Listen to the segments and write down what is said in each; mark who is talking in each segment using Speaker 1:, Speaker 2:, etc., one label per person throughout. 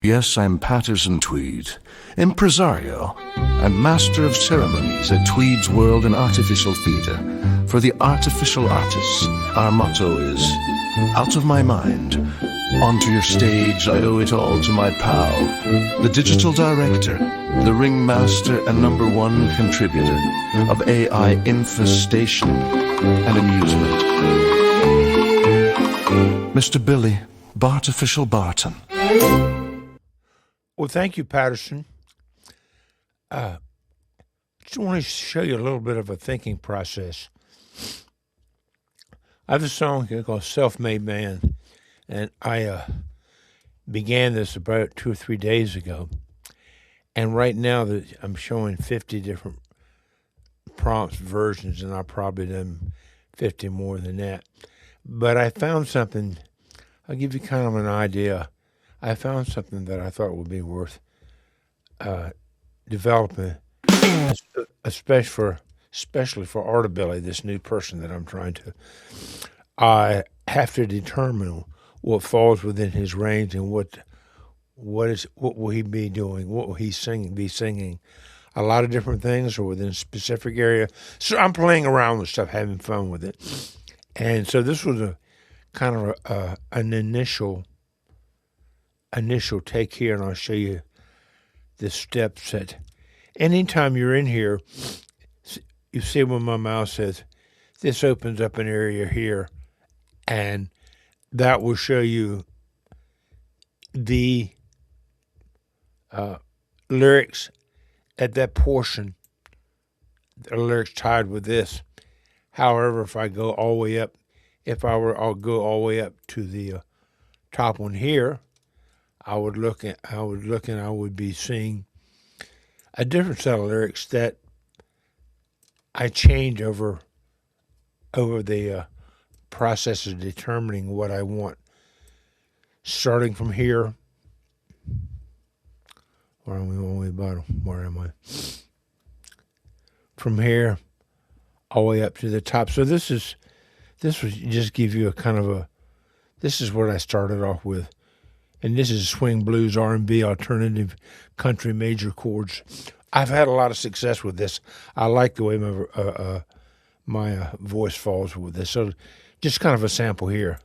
Speaker 1: Yes, I'm Patterson Tweed, impresario and master of ceremonies at Tweed's World in Artificial Theatre. For the artificial artists, our motto is, out of my mind, onto your stage, I owe it all to my pal, the digital director, the ringmaster and #1 contributor of AI infestation and amusement, Mr. Billy Bartificial Barton.
Speaker 2: Well, thank you, Patterson. Just want to show you a little bit of a thinking process. I have a song here called Self-Made Man, and I began this about 2 or 3 days ago. And right now I'm showing 50 different prompts, versions, and I've probably done 50 more than that. But I found something, I'll give you kind of an idea. I found something that I thought would be worth developing, especially for Artabilly, this new person that I'm trying to. I have to determine what falls within his range and what will he be doing, what will he be singing. A lot of different things are within a specific area. So I'm playing around with stuff, having fun with it. And so this was a kind of an initial take here, and I'll show you the steps that anytime you're in here, you see when my mouse says this opens up an area here, and that will show you the lyrics at that portion, the lyrics tied with this. However, if I go all the way up, I'll go all the way up to the top one here, I would be seeing a different set of lyrics that I change over the process of determining what I want. Starting from here, where am I? All the way bottom. Where am I? From here, all the way up to the top. So this was just give you a kind of this is what I started off with. And this is swing, blues, R&B, alternative, country, major chords. I've had a lot of success with this. I like the way my voice falls with this. So just kind of a sample here.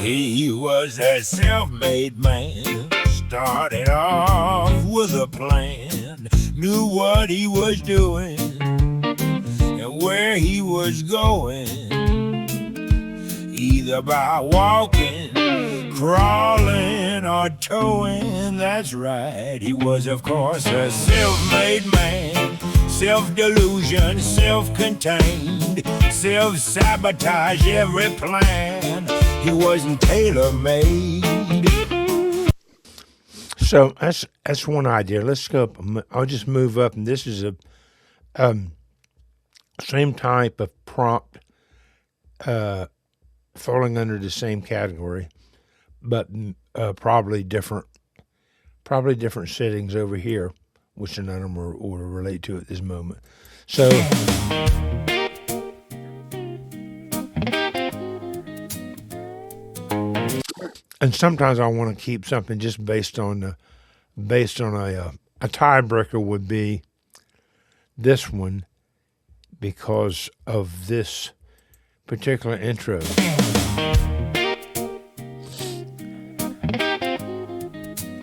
Speaker 3: He was a self-made man. Started off with a plan, knew what he was doing and where he was going, either by walking, crawling, or towing. That's right, he was of course a self-made man, self-delusion, self-contained, self-sabotage every plan. He wasn't tailor-made.
Speaker 2: So that's one idea. Let's go up. I'll just move up, and this is a same type of prompt, falling under the same category, but probably different settings over here, which none of them will relate to at this moment. So. And sometimes I want to keep something just based on a tiebreaker would be this one because of this particular intro.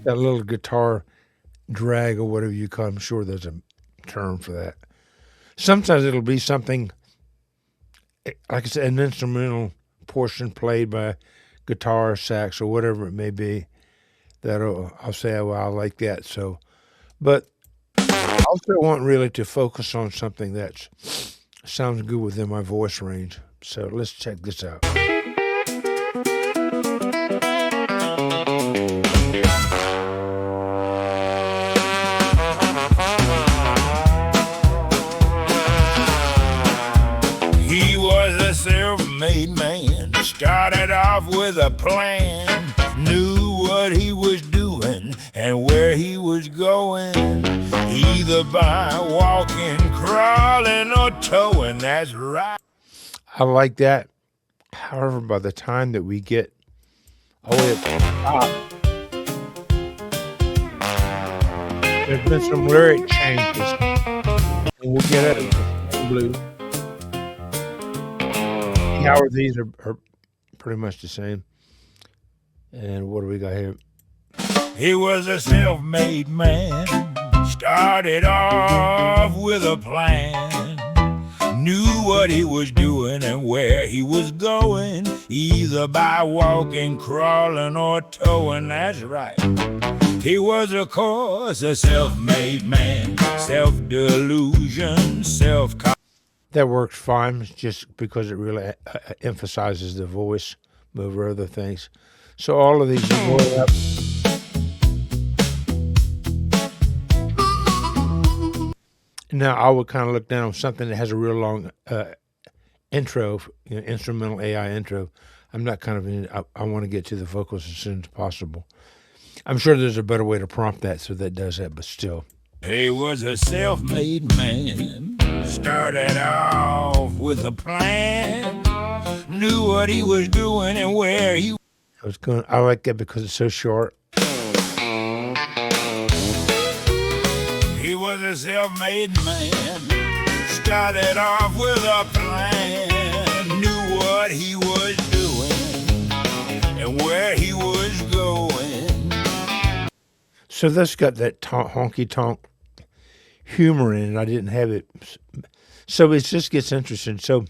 Speaker 2: That little guitar drag or whatever you call it, I'm sure there's a term for that. Sometimes it'll be something, like I said, an instrumental portion played by guitar, sax, or whatever it may be, that I'll say, well, I like that. So, but I also want really to focus on something that sounds good within my voice range. So let's check this out.
Speaker 3: He was a self-made man, started off with a plan, knew what he was doing and where he was going, either by walking, crawling, or towing. That's right.
Speaker 2: I like that. However, by the time that we get all the way up to the top, there's been some lyric changes. And we'll get it in blue. However, these are pretty much the same. And what do we got here?
Speaker 3: He was a self-made man, started off with a plan, knew what he was doing and where he was going, either by walking, crawling, or towing. That's right. He was, of course, a self-made man, self-delusion,
Speaker 2: That works fine, just because it really emphasizes the voice over other things. So all of these are going up. Now I would kind of look down on something that has a real long intro, instrumental AI intro. I'm not kind of in. I want to get to the vocals as soon as possible. I'm sure there's a better way to prompt that so that does that, but still.
Speaker 3: He was a self-made man, started off with a plan, knew what he was doing and where he
Speaker 2: I like that because it's so short.
Speaker 3: He was a self-made man, started off with a plan, knew what he was doing and where he was going.
Speaker 2: So this got that honky-tonk humor in it. I didn't have it. So it just gets interesting. So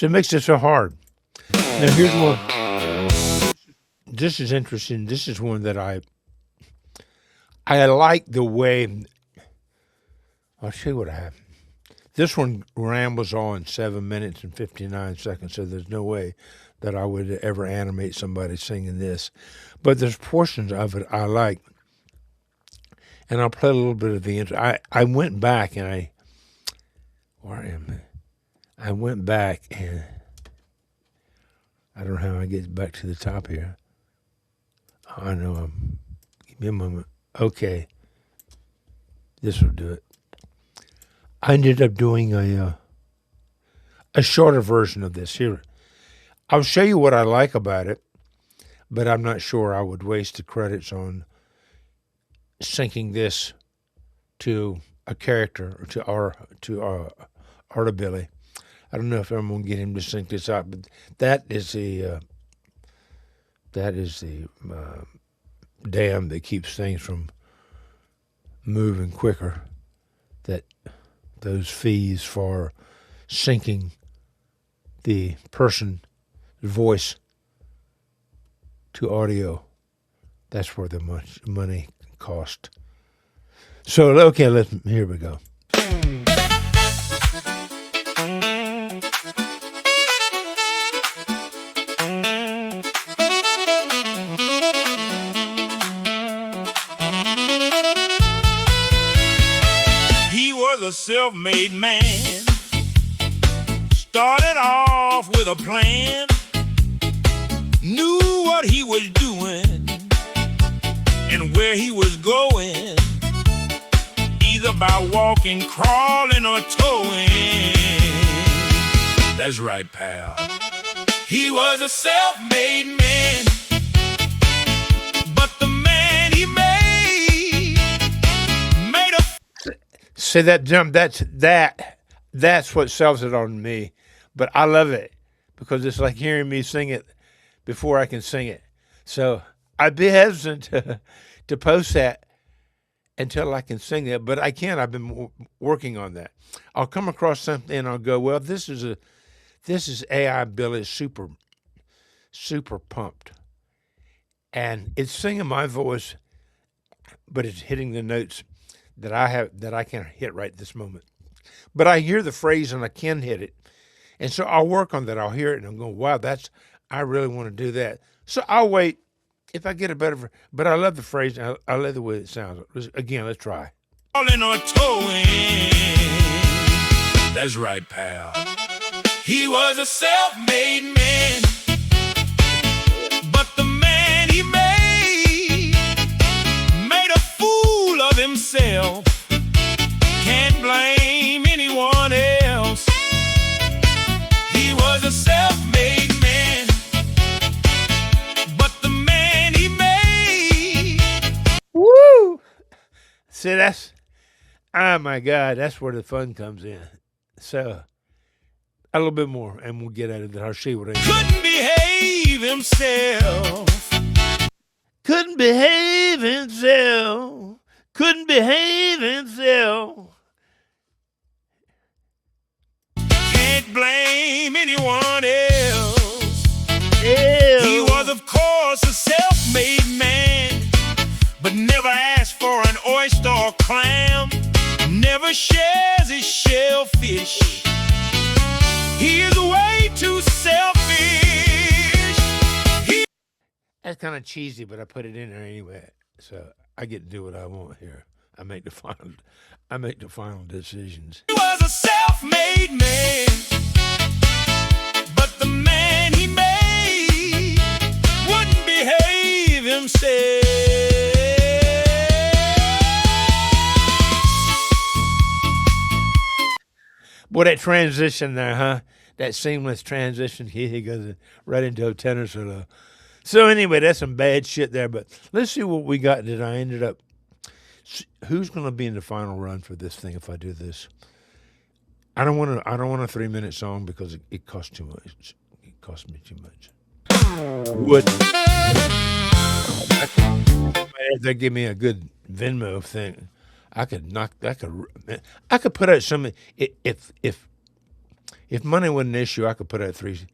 Speaker 2: it makes it so hard. Now here's one. This is interesting. This is one that I like the way. I'll show you what I have. This one rambles on 7 minutes and 59 seconds, so there's no way that I would ever animate somebody singing this. But there's portions of it I like. And I'll play a little bit of the intro. I went back and where am I? I went back and I don't know how I get back to the top here. I know. Give me a moment. Okay. This will do it. I ended up doing a shorter version of this. Here, I'll show you what I like about it, but I'm not sure I would waste the credits on syncing this to a character or to Artie Billy. I don't know if I'm going to get him to sync this up, but that is the dam that keeps things from moving quicker. That those fees for syncing the person's voice to audio, that's where the much money cost. So okay, here we go.
Speaker 3: A self-made man, started off with a plan, knew what he was doing and where he was going, either by walking, crawling, or towing. That's right, pal. He was a self-made man, but the man he made a
Speaker 2: See that jump? That's what sells it on me. But I love it because it's like hearing me sing it before I can sing it. So I'd be hesitant to post that until I can sing it, but I can. I've been working on that. I'll come across something and I'll go, well, this is AI Billy super pumped, and it's singing my voice, but it's hitting the notes that I can't hit right this moment. But I hear the phrase and I can hit it. And so I'll work on that. I'll hear it and I'm going, wow, I really want to do that. So I'll wait if I get a better, but I love the phrase. I love the way it sounds. Again, let's try.
Speaker 3: Crawling or towing. That's right, pal. He was a self-made man, but the man he made a fool of himself. Can't blame anyone else. He was a self-made man, but the man he made.
Speaker 2: Woo! See, that's, oh my God, that's where the fun comes in. So, a little bit more, and we'll get out of it. I'll see what I
Speaker 3: Couldn't behave himself.
Speaker 2: couldn't behave himself. Couldn't behave himself.
Speaker 3: Can't blame anyone else.
Speaker 2: Ew.
Speaker 3: He was, of course, a self-made man, but never asked for an oyster or clam. Never shares his shellfish. He is way too selfish.
Speaker 2: That's kind of cheesy, but I put it in there anyway. So I get to do what I want here. I make the final decisions.
Speaker 3: He was a self-made man, but the man he made wouldn't behave himself.
Speaker 2: Boy, that transition there, huh? That seamless transition. He goes right into a tenor solo. So anyway, that's some bad shit there. But let's see what we got that I ended up. Who's going to be in the final run for this thing if I do this? I don't want a 3-minute song because it costs too much. It costs me too much. Would that give me a good Venmo thing? I could put out some. If money wasn't an issue, I could put out three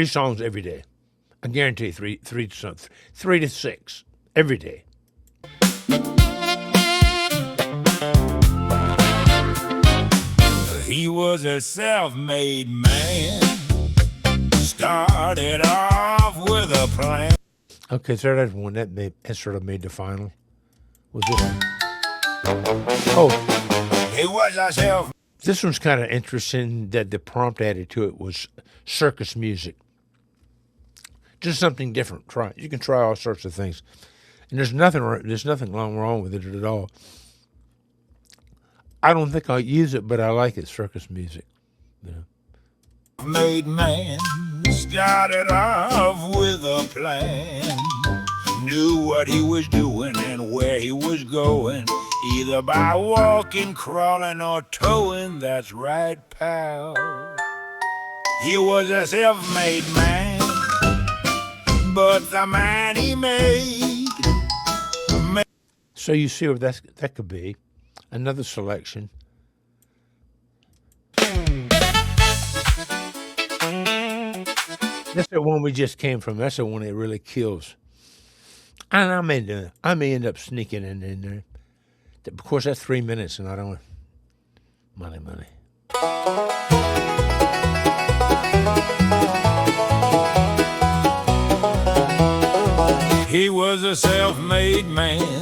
Speaker 2: songs every day. I guarantee three to six every day.
Speaker 3: He was a self-made man. Started off with a plan.
Speaker 2: Okay, so that's one that sort of made the final. Was this one? Oh,
Speaker 3: He was a self.
Speaker 2: this one's kind of interesting that the prompt added to it was circus music. Just something different. Try it. You can try all sorts of things, and there's nothing wrong with it at all. I don't think I'll use it, but I like it. Circus music. Yeah.
Speaker 3: Made man started off with a plan. Knew what he was doing and where he was going, either by walking, crawling, or towing. That's right, pal. He was a self-made man, but the man he made.
Speaker 2: So you see what that could be. Another selection. That's the one we just came from. That's the one that really kills. And I may end up sneaking in there. Of course, that's 3 minutes, and I don't want money.
Speaker 3: He was a self-made man.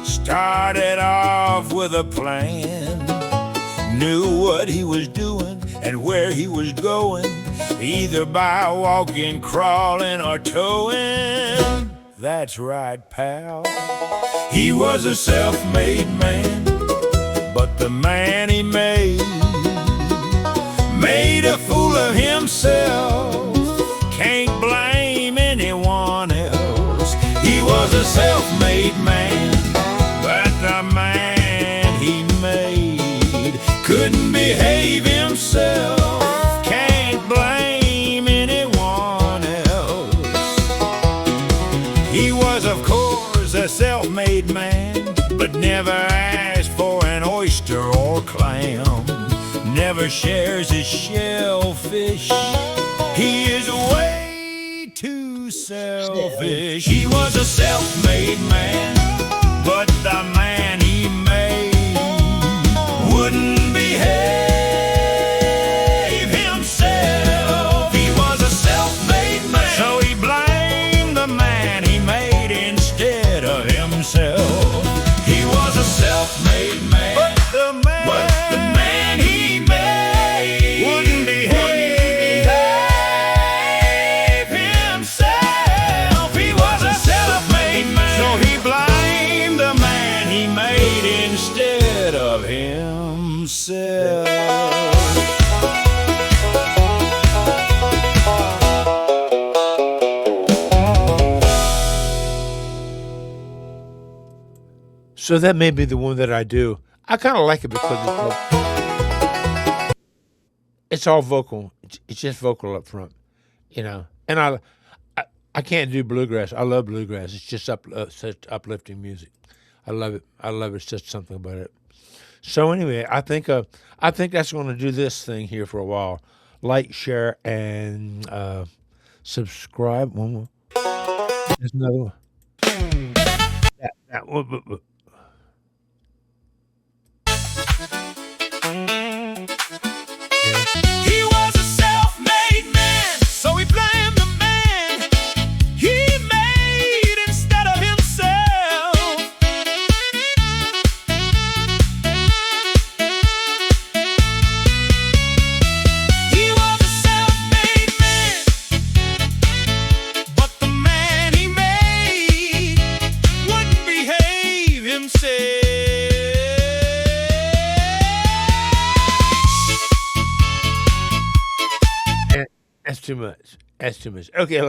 Speaker 3: Started off with a plan. Knew what he was doing and where he was going, either by walking, crawling, or towing. That's right, pal. He was a self-made man, but the man he made a fool of himself. Can't blame anyone else. He was a self-made man, but the man he made couldn't behave himself. Can't blame anyone else. He was, of course, a self-made man, but never asked for an oyster or clam. Never shares his shellfish. He is way too selfish. He was a self-made man, but the man he made wouldn't behave himself. He was a self-made man, so he blamed the man he made instead of himself. He was a self-made
Speaker 2: So that may be the one that I do. I kind of like it because it's all vocal. It's just vocal up front, you know. And I can't do bluegrass. I love bluegrass. It's just such uplifting music. I love it. I love it. It's just something about it. So anyway, I think that's going to do this thing here for a while. Like, share, and subscribe. One more. There's another one. That one.
Speaker 3: He was a self-made man, so he blamed the man he made instead of himself. He was a self-made man, but the man he made wouldn't behave himself.
Speaker 2: That's too much. That's too much. Okay,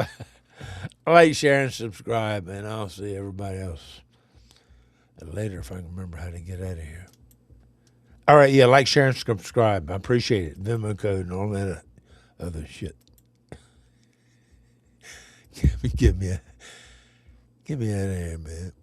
Speaker 2: like, share, and subscribe, and I'll see everybody else later if I can remember how to get out of here. All right, yeah, like, share, and subscribe. I appreciate it. Venmo code and all that other shit. Get me out of here, man.